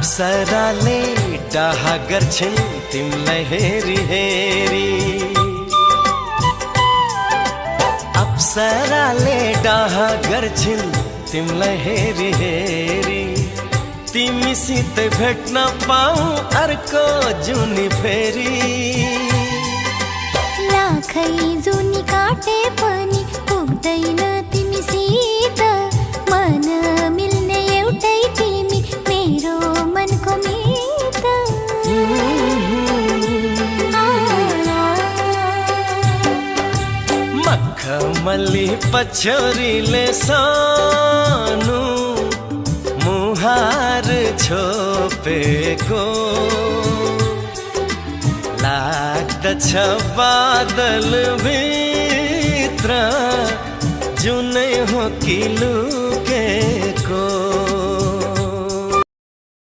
अप्सराले डाहा गर्छिन् तिमलाई हेरी हेरी, अप्सराले डाहा गर्छिन् तिमलाई हेरी हेरी। तिमीसित भेट्न पाऊँ अर्को जुनी फेरि, लाखै जुनी काटे पनि पुग्दैन तिमीसित। मन मिल्ने एउटै तिमी मेरो मनको मित। मखमली पछौरीले सानो मुहार छोपेको लाग्दछ बादल भित्र जुनै हो कि लु